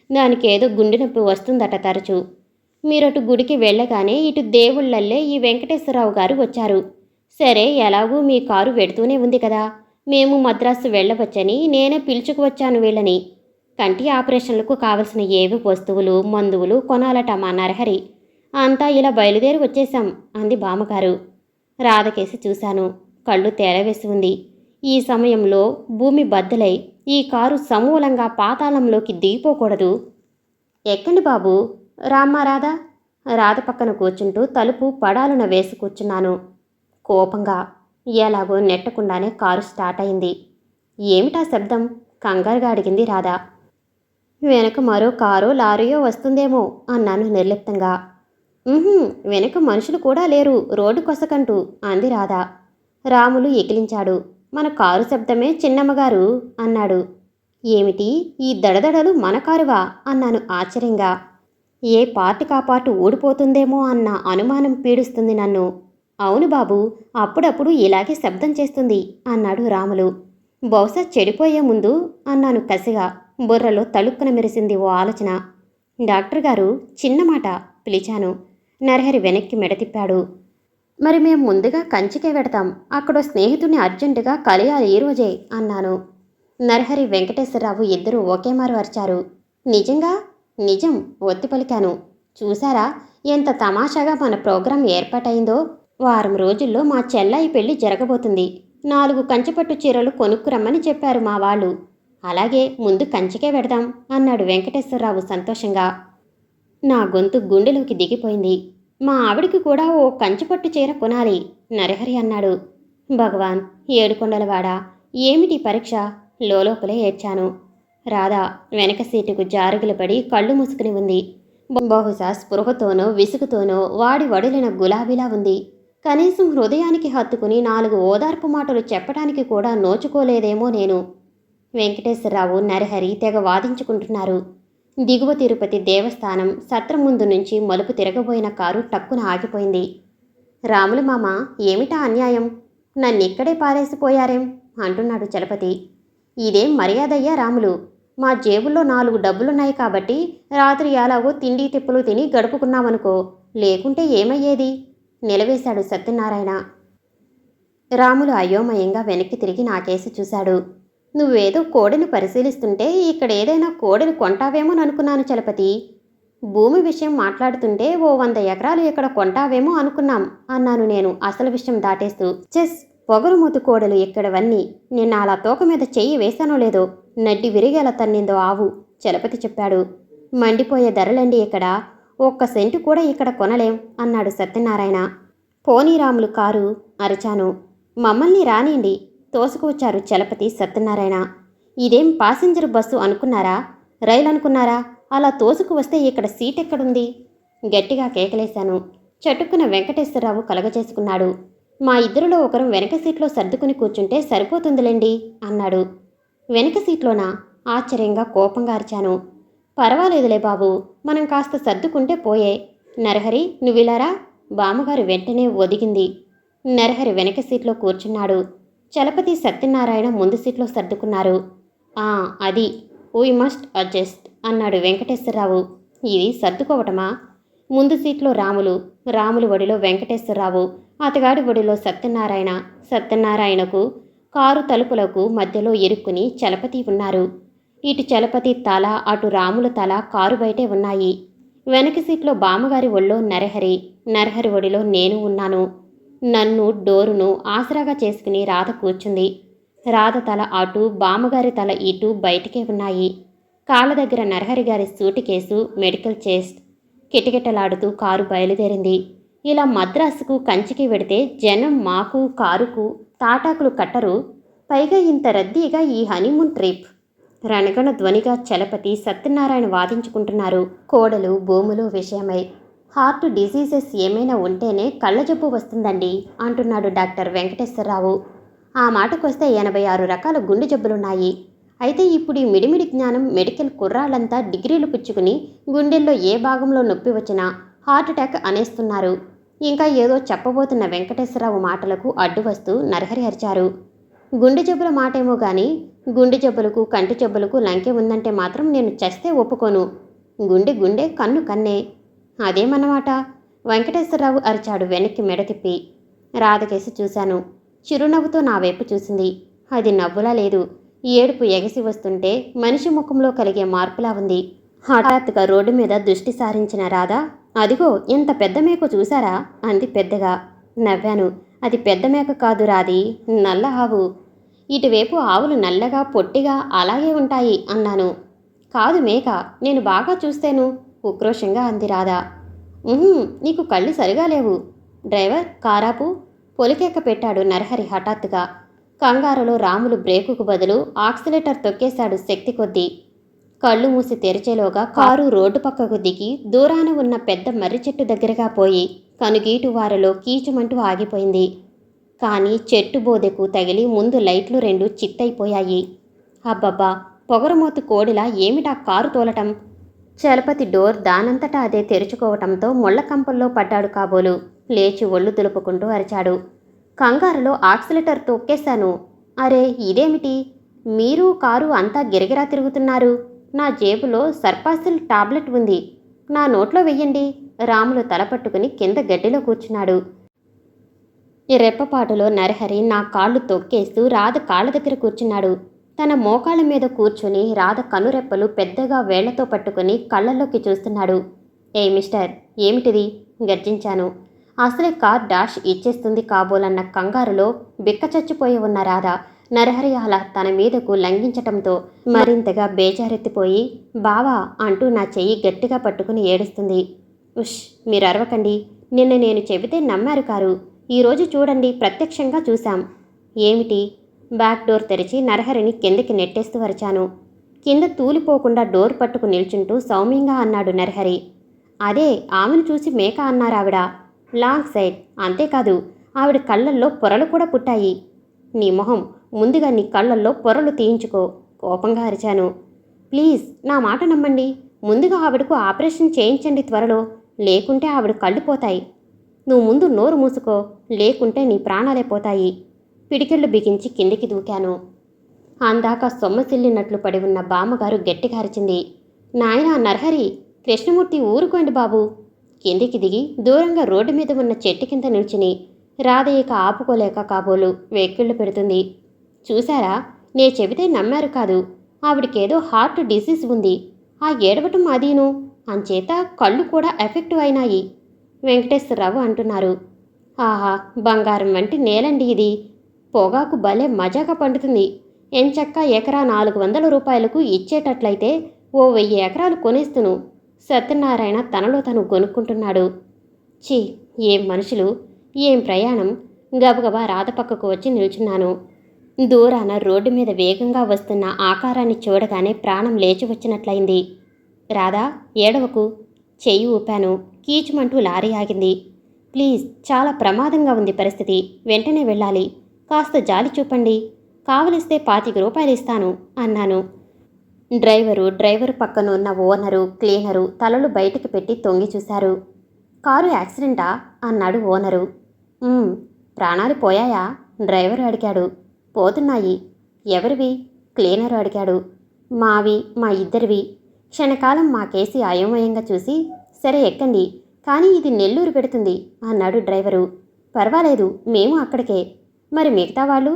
దానికేదో గుండె నొప్పి వస్తుందట తరచు. మీరటు గుడికి వెళ్ళగానే ఇటు దేవుళ్ళల్లే ఈ వెంకటేశ్వరరావు గారు వచ్చారు. సరే, ఎలాగూ మీ కారు వెడుతూనే ఉంది కదా, మేము మద్రాసు వెళ్ళవచ్చని నేనే పిలుచుకువచ్చాను వీళ్ళని. కంటి ఆపరేషన్లకు కావలసిన ఏవి వస్తువులు మందువులు కొనాలట మా నరహరి. అంతా ఇలా బయలుదేరి వచ్చేశాం అంది బామ్మగారు. రాధకేసి చూశాను. కళ్ళు తేలవేసి ఉంది. ఈ సమయంలో భూమి బద్దలై ఈ కారు సమూలంగా పాతాళంలోకి దిగిపోకూడదు. ఎక్కండి బాబు. రామ్మా రాధ. రాధ పక్కన కూర్చుంటూ తలుపు పడాలున వేసి కూర్చున్నాను. కోపంగా ఎలాగో నెట్టకుండానే కారు స్టార్ట్ అయింది. ఏమిటా శబ్దం? కంగారుగా అడిగింది రాధ. వెనక మరో కారో లారీయో వస్తుందేమో అన్నాను నిర్లిప్తంగా. వెనక మనుషులు కూడా లేరు రోడ్డు కొసకంటూ అంది రాధ. రాములు ఎకిలించాడు. మన కారు శబ్దమే చిన్నమ్మగారు అన్నాడు. ఏమిటి ఈ దడదడలు మన కారువా అన్నాను ఆశ్చర్యంగా. ఏ పార్టుకా పార్టు ఊడిపోతుందేమో అన్న అనుమానం పీడిస్తుంది నన్ను. అవును బాబు, అప్పుడప్పుడు ఇలాగే శబ్దం చేస్తుంది అన్నాడు రాములు. బహుశా చెడిపోయే ముందు అన్నాను కసిగా. బుర్రలో తళుక్కున మెరిసింది ఓ ఆలోచన. డాక్టర్ గారు, చిన్న మాట పిలిచాను. నరహరి వెనక్కి మెడతిప్పాడు. మరి మేం ముందుగా కంచికే వెడతాం. అక్కడో స్నేహితుడిని అర్జెంటుగా కలియాలి ఈరోజే అన్నాను. నరహరి వెంకటేశ్వరరావు ఇద్దరూ ఒకేమారు అరిచారు. నిజంగా? నిజం ఒత్తి పలికాను. చూశారా ఎంత తమాషాగా మన ప్రోగ్రాం ఏర్పాటైందో. వారం రోజుల్లో మా చెల్లాయి పెళ్లి జరగబోతుంది. 4 కంచిపట్టు చీరలు కొనుక్కురమ్మని చెప్పారు మా వాళ్ళు. అలాగే ముందు కంచికే వెడదాం అన్నాడు వెంకటేశ్వరరావు సంతోషంగా. నా గొంతు గుండెలోకి దిగిపోయింది. మా ఆవిడికి కూడా ఓ కంచిపట్టు చీర కొనాలి నరహరి అన్నాడు. భగవాన్, ఏడుకొండలవాడా, ఏమిటి పరీక్ష? లోపలే ఏడ్చాను. రాధ వెనక సీటుకు జారుగులు పడి కళ్ళు మూసుకుని ఉంది. బహుశా స్పృహతోనో విసుగుతోనో వాడి వడిలిన గులాబీలా ఉంది. కనీసం హృదయానికి హత్తుకుని 4 ఓదార్పు మాటలు చెప్పడానికి కూడా నోచుకోలేదేమో నేను. వెంకటేశ్వరరావు నరహరి తెగ వాదించుకుంటున్నారు. దిగువ తిరుపతి దేవస్థానం సత్రం ముందు నుంచి మలుపు తిరగబోయిన కారు టక్కున ఆగిపోయింది. రాములు మామ, ఏమిటా అన్యాయం? నన్నిక్కడే పారేసిపోయారేం అంటున్నాడు చలపతి. ఇదేం మర్యాదయ్యా రాములు? మా జేబుల్లో 4 డబ్బులున్నాయి కాబట్టి రాత్రి ఎలాగో తిండి తిప్పులు తిని గడుపుకున్నామనుకో, లేకుంటే ఏమయ్యేది? నిలవేశాడు సత్యనారాయణ. రాములు అయోమయంగా వెనక్కి తిరిగి నాకేసి చూశాడు. నువ్వేదో కోడెను పరిశీలిస్తుంటే ఇక్కడేదైనా కోడెను కొంటావేమోననుకున్నాను చలపతి. భూమి విషయం మాట్లాడుతుంటే ఓ 100 ఎకరాలు ఇక్కడ కొంటావేమో అనుకున్నాం అన్నాను నేను అసలు విషయం దాటేస్తూ. చెస్, పొగరుమూతు కోడలు ఇక్కడవన్నీ. నిన్న అలా తోక మీద చెయ్యి వేశానో లేదో నడ్డి విరిగేలా తన్నిందో ఆవు చలపతి చెప్పాడు. మండిపోయే ధరలండి ఇక్కడ. 1 సెంటు కూడా ఇక్కడ కొనలేం అన్నాడు సత్యనారాయణ. పోనీ రాములు కారు అరిచాను. మమ్మల్ని రానిండి తోసుకువచ్చారు చలపతి సత్యనారాయణ. ఇదేం పాసింజర్ బస్సు అనుకున్నారా? రైలు అనుకున్నారా? అలా తోసుకు వస్తే ఇక్కడ సీట్ ఎక్కడుంది? గట్టిగా కేకలేశాను. చటుక్కున వెంకటేశ్వరరావు కలగచేసుకున్నాడు. మా ఇద్దరిలో ఒకరు వెనక సీట్లో సర్దుకుని కూర్చుంటే సరిపోతుందిలేండి అన్నాడు. వెనక సీట్లోనా? ఆశ్చర్యంగా కోపంగా అరిచాను. పర్వాలేదులే బాబు, మనం కాస్త సర్దుకుంటే పోయే. నరహరి, నువ్విలారా. బామ్మగారు వెంటనే ఒదిగింది. నరహరి వెనక సీట్లో కూర్చున్నాడు. చలపతి సత్యనారాయణ ముందు సీట్లో సర్దుకున్నారు. అది వీ మస్ట్ అడ్జస్ట్ అన్నాడు వెంకటేశ్వరరావు. ఇది సర్దుకోవటమా? ముందు సీట్లో రాములు ఒడిలో వెంకటేశ్వరరావు, అతగాడి ఒడిలో సత్యనారాయణ. సత్యనారాయణకు కారు తలుపులకు మధ్యలో ఇరుక్కుని చలపతి ఉన్నారు. ఇటు చలపతి తల, అటు రాముల తల కారు బయటే ఉన్నాయి. వెనక సీట్లో బామ్మగారి ఒళ్ళో నరహరి ఒడిలో నేను ఉన్నాను. నన్ను డోరును ఆసరాగా చేసుకుని రాధ కూర్చుంది. రాధ తల అటు, బామ్మగారి తల ఇటు బయటికే ఉన్నాయి. కాళ్ళ దగ్గర నరహరి గారి సూట్ కేసు, మెడికల్ చెస్ట్. కిటకిటలాడుతూ కారు బయలుదేరింది. ఇలా మద్రాసుకు కంచికి వెడితే జనం మాకు కారుకు తాటాకులు కట్టరు. పైగా ఇంత రద్దీగా ఈ హనీమూన్ ట్రిప్. రణగణ ధ్వనిగా చలపతి సత్యనారాయణ వాదించుకుంటున్నారు కోడలు భూములు విషయమై. హార్ట్ డిసీజెస్ ఏమైనా ఉంటేనే కళ్ళజబ్బు వస్తుందండి అంటున్నాడు డాక్టర్ వెంకటేశ్వరరావు. ఆ మాటకొస్తే 86 రకాల గుండె జబ్బులున్నాయి. అయితే ఇప్పుడు ఈ మిడిమిడి జ్ఞానం మెడికల్ కుర్రాళ్ళంతా డిగ్రీలు పుచ్చుకుని గుండెల్లో ఏ భాగంలో నొప్పి వచ్చినా హార్ట్ అటాక్ అనేస్తున్నారు. ఇంకా ఏదో చెప్పబోతున్న వెంకటేశ్వరరావు మాటలకు అడ్డు వస్తూ నరహరి అరిచారు. గుండె జబ్బుల మాటేమో గాని గుండె జబ్బులకు కంటి జబ్బులకు లంకె ఉందంటే మాత్రం నేను చస్తే ఒప్పుకోను. గుండె కన్ను కన్నే. అదేమన్నమాట? వెంకటేశ్వరరావు అరిచాడు వెనక్కి మెడ తిప్పి. రాధకేసి చూశాను. చిరునవ్వుతో నా వైపు చూసింది. అది నవ్వులా లేదు, ఏడుపు ఎగసి వస్తుంటే మనిషి ముఖంలో కలిగే మార్పులా ఉంది. హఠాత్తుగా రోడ్డు మీద దృష్టి సారించిన రాధ, అదిగో ఇంత పెద్ద మేక చూశారా అంది పెద్దగా. నవ్వాను. అది పెద్ద మేక కాదు రాది, నల్ల ఆవు. ఇటువైపు ఆవులు నల్లగా పొట్టిగా అలాగే ఉంటాయి అన్నాను. కాదు మేక, నేను బాగా చూస్తేను ఉక్రోషంగా అంది రాధ. నీకు కళ్ళు సరిగా లేవు. డ్రైవర్ కారాపు పొలికెక్క పెట్టాడు నరహరి హఠాత్తుగా. కంగారులో రాములు బ్రేకుకు బదులు ఆక్సిలేటర్ తొక్కేశాడు శక్తి కొద్దీ. కళ్ళు మూసి తెరిచేలోగా కారు రోడ్డు పక్కకు దిగి దూరాన ఉన్న పెద్ద మర్రి చెట్టు దగ్గరగా పోయి కనుగీటు వారిలో కీచుమంటూ ఆగిపోయింది. కానీ చెట్టు బోదెకు తగిలి ముందు లైట్లు రెండు చిత్తైపోయాయి. అబ్బబ్బా, పొగరమోతు కోడిలా ఏమిటా కారు తోలటం? చలపతి డోర్ దానంతటా అదే తెరుచుకోవటంతో ముళ్ళకంపల్లో పడ్డాడు కాబోలు. లేచి ఒళ్ళు దులుపుకుంటూ అరిచాడు. కంగారులో ఆక్సిలేటర్ తొక్కేశాను. అరే ఇదేమిటి, మీరు కారు అంతా గిరగిరా తిరుగుతున్నారు? నా జేబులో సర్పాసిల్ టాబ్లెట్ ఉంది, నా నోట్లో వెయ్యండి. రాములు తలపట్టుకుని కింద గడ్డిలో కూర్చున్నాడు. రెప్పపాటులో నరహరి నా కాళ్ళు తొక్కేస్తూ రాధ కాళ్ళ దగ్గర కూర్చున్నాడు. తన మోకాళ్ళ మీద కూర్చుని రాధ కనురెప్పలు పెద్దగా వేళ్లతో పట్టుకుని కళ్ళల్లోకి చూస్తున్నాడు. ఏ మిస్టర్, ఏమిటిది గర్జించాను. అసలే కార్ డాష్ ఇచ్చేస్తుంది కాబోలన్న కంగారులో బిక్కచచ్చిపోయి ఉన్న రాధ నరహరి అలా తన మీదకు లంఘించటంతో మరింతగా బేజారెత్తిపోయి బావా అంటూ నా చెయ్యి గట్టిగా పట్టుకుని ఏడుస్తుంది. ఉష్, మీరు అరవకండి, నిన్న నేను చెబితే నమ్మారు కారు, ఈరోజు చూడండి ప్రత్యక్షంగా చూశాం. ఏమిటి? బ్యాక్ డోర్ తెరిచి నరహరిని కిందకి నెట్టేస్తూ వరిచాను. కింద తూలిపోకుండా డోర్ పట్టుకు నిల్చుంటూ సౌమ్యంగా అన్నాడు నరహరి. అదే ఆమెను చూసి మేక అన్నారావిడ. Long side. అంతేకాదు, ఆవిడ కళ్ళల్లో పొరలు కూడా పుట్టాయి. నీ మొహం, ముందుగా నీ కళ్ళల్లో పొరలు తీయించుకో కోపంగా అరిచాను. ప్లీజ్ నా మాట నమ్మండి, ముందుగా ఆవిడకు ఆపరేషన్ చేయించండి త్వరలో, లేకుంటే ఆవిడ కళ్ళు పోతాయి. నువ్వు ముందు నోరు మూసుకో, లేకుంటే నీ ప్రాణాలే పోతాయి. పిడికిళ్ళు బిగించి కిందికి దూకాను. అందాక సొమ్మసిల్లినట్లు పడి ఉన్న బామ్మగారు గట్టిగా అరిచింది. నాయనా నరహరి, కృష్ణమూర్తి ఊరుకోండి బాబు. కిందికి దిగి దూరంగా రోడ్డు మీద ఉన్న చెట్టు కింద నిల్చుని రాధయ్యక ఆపుకోలేక కాబోలు వెక్కిళ్ళు పెడుతుంది. చూశారా, నే చెబితే నమ్మారు కాదు, ఆవిడకేదో హార్ట్ డిసీజ్ ఉంది, ఆ ఏడవటం అదీను, అంచేత కళ్ళు కూడా ఎఫెక్టివ్ అయినాయి వెంకటేశ్వరరావు అంటున్నారు. ఆహా, బంగారం వంటి నేలండి ఇది, పొగాకు భలే మజాగా పండుతుంది. ఎంచక్క ఎకరా 400 రూపాయలకు ఇచ్చేటట్లయితే ఓ 1000 ఎకరాలు కొనేస్తును. సత్యనారాయణ తనలో తను గొనుక్కుంటున్నాడు. ఛీ, ఏం మనుషులు, ఏం ప్రయాణం. గబగబా రాధ పక్కకు వచ్చి నిల్చున్నాను. దూరాన రోడ్డు మీద వేగంగా వస్తున్న ఆకారాన్ని చూడగానే ప్రాణం లేచి వచ్చినట్లయింది. రాధా, ఏడవకు. చెయ్యి ఊపాను. కీచుమంటూ లారీ ఆగింది. ప్లీజ్, చాలా ప్రమాదంగా ఉంది పరిస్థితి, వెంటనే వెళ్ళాలి, కాస్త జాలి చూపండి, కావలిస్తే 25 రూపాయలు ఇస్తాను అన్నాను. డ్రైవరు పక్కన ఉన్న ఓనరు, క్లీనరు తలలు బయటికి పెట్టి తొంగి చూశారు. కారు యాక్సిడెంటా అన్నాడు ఓనరు. ప్రాణాలు పోయాయా డ్రైవరు అడిగాడు. పోతున్నాయి. ఎవరివి? క్లీనరు అడిగాడు. మావి, మా ఇద్దరివి. క్షణకాలం మా కేసి అయోమయంగా చూసి సరే ఎక్కండి, కానీ ఇది నెల్లూరు పెడుతుంది అన్నాడు డ్రైవరు. పర్వాలేదు, మేము అక్కడికే. మరి మిగతా వాళ్ళు?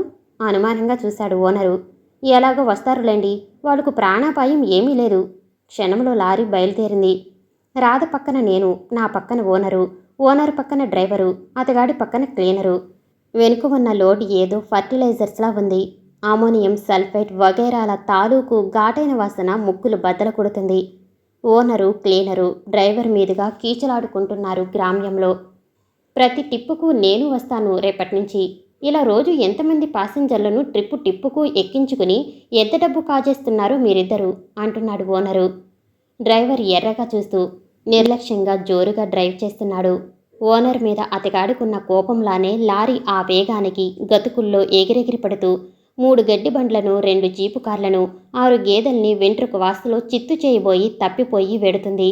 అనుమానంగా చూశాడు ఓనరు. ఎలాగో వస్తారులేండి, వాళ్ళకు ప్రాణాపాయం ఏమీ లేదు. క్షణంలో లారీ బయలుదేరింది. రాధ పక్కన నేను, నా పక్కన ఓనరు పక్కన డ్రైవరు, అతగాడి పక్కన క్లీనరు. వెనుక ఉన్న లోడ్ ఏదో ఫర్టిలైజర్స్లా ఉంది. అమోనియం సల్ఫేట్ వగైరాల తాలూకు ఘాటైన వాసన ముక్కులు బద్దలు కొడుతుంది. ఓనరు, క్లీనరు డ్రైవర్ మీదుగా కీచులాడుకుంటున్నారు గ్రామ్యంలో. ప్రతి టిప్పుకు నేను వస్తాను రేపటి నుంచి. ఇలా రోజు ఎంతమంది ప్యాసింజర్లను టిప్పుకు ఎక్కించుకుని ఎంత డబ్బు కాజేస్తున్నారో మీరిద్దరూ అంటున్నాడు ఓనరు. డ్రైవర్ ఎర్రగా చూస్తూ నిర్లక్ష్యంగా జోరుగా డ్రైవ్ చేస్తున్నాడు. ఓనర్ మీద అతగాడుకున్న కోపంలానే లారీ ఆ వేగానికి గతుకుల్లో ఎగిరెగిరి పడుతూ 3 గడ్డి బండ్లను, 2 జీపు కార్లను, 6 గేదెల్ని వెంట్రుక వాస్తులో చిత్తు చేయబోయి తప్పిపోయి వెడుతుంది.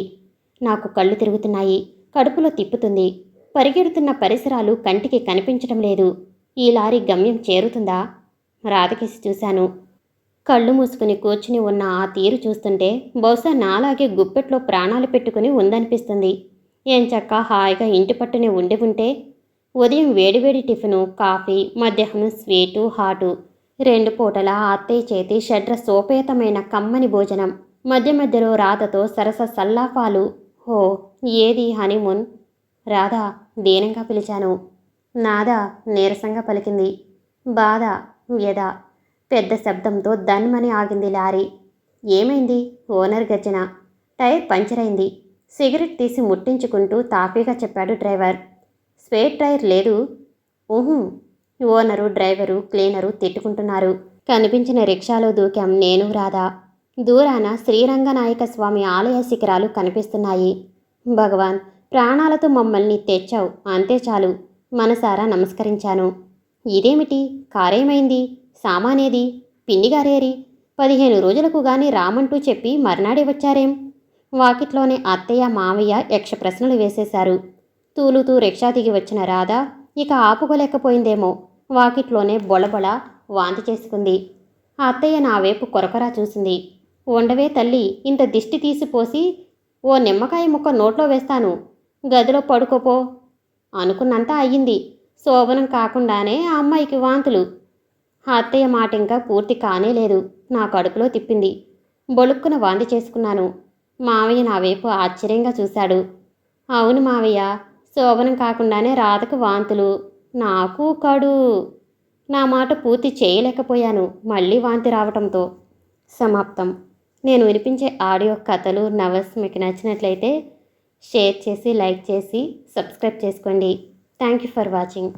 నాకు కళ్ళు తిరుగుతున్నాయి, కడుపులో తిప్పుతుంది. పరిగెడుతున్న పరిసరాలు కంటికి కనిపించడం లేదు. ఈ లారీ గమ్యం చేరుతుందా? రాధకేసి చూశాను. కళ్ళు మూసుకుని కూర్చుని ఉన్న ఆ తీరు చూస్తుంటే బహుశా నాలాగే గుప్పెట్లో ప్రాణాలు పెట్టుకుని ఉందనిపిస్తుంది. ఎంచక్కా హాయిగా ఇంటి పట్టునే ఉండి ఉంటే. ఉదయం వేడివేడి టిఫిను, కాఫీ, మధ్యాహ్నం స్వీటు, హాటు. 2 పూటల అత్తయ్య చేతి షడ్రసోపేతమైన కమ్మని భోజనం. మధ్య మధ్యలో రాధతో సరస సల్లాపాలు. హో, ఏది హనీమూన్? రాధా, దీనంగా పిలిచాను. నాదా నీరసంగా పలికింది. బాధ, వ్యధ. పెద్ద శబ్దంతో దన్మని ఆగింది లారీ. ఏమైంది? ఓనర్ గర్జన. టైర్ పంచర్ అయింది. సిగరెట్ తీసి ముట్టించుకుంటూ తాపీగా చెప్పాడు డ్రైవర్. స్పేర్ టైర్ లేదు. ఊహు. ఓనరు, డ్రైవరు, క్లీనరు తిట్టుకుంటున్నారు. కనిపించిన రిక్షాలో దూకాం నేను, రాధా. దూరాన శ్రీరంగనాయక స్వామి ఆలయ శిఖరాలు కనిపిస్తున్నాయి. భగవాన్, ప్రాణాలతో మమ్మల్ని తెచ్చావు, అంతే చాలు. మనసారా నమస్కరించాను. ఇదేమిటి? కారేమైంది? సామానేది? పిన్నిగారేరి? 15 రోజులకు గాని రామంటూ చెప్పి మర్నాడే వచ్చారేం? వాకిట్లోనే అత్తయ్య, మావయ్య యక్ష ప్రశ్నలు వేసేశారు. తూలుతూ రిక్షా దిగి వచ్చిన రాధ ఇక ఆపుకోలేకపోయిందేమో. వాకిట్లోనే బొళబొళ వాంతి చేసుకుంది. అత్తయ్య నా వైపు కొరకొరా చూసింది. ఉండవే తల్లి, ఇంత దిష్టి తీసిపోసి ఓ నిమ్మకాయ ముక్క నోట్లో వేస్తాను. గదిలో పడుకోపో. అనుకున్నంత అయ్యింది. శోభనం కాకుండానే ఆ అమ్మాయికి వాంతులు. అత్తయ్య మాట ఇంకా పూర్తి కానేలేదు. నా కడుపులో తిప్పింది. బొలుక్కున వాంతి చేసుకున్నాను. మావయ్య నా వైపు ఆశ్చర్యంగా చూశాడు. అవును మావయ్య, శోభనం కాకుండానే రాధకు వాంతులు. నాకు కడు. నా మాట పూర్తి చేయలేకపోయాను. మళ్ళీ వాంతి రావటంతో. సమాప్తం. నేను వినిపించే ఆడియో కథలు, నవల్స్ మీకు నచ్చినట్లయితే షేర్ చేసి, లైక్ చేసి, సబ్స్క్రైబ్ చేసుకోండి. Thank you for watching.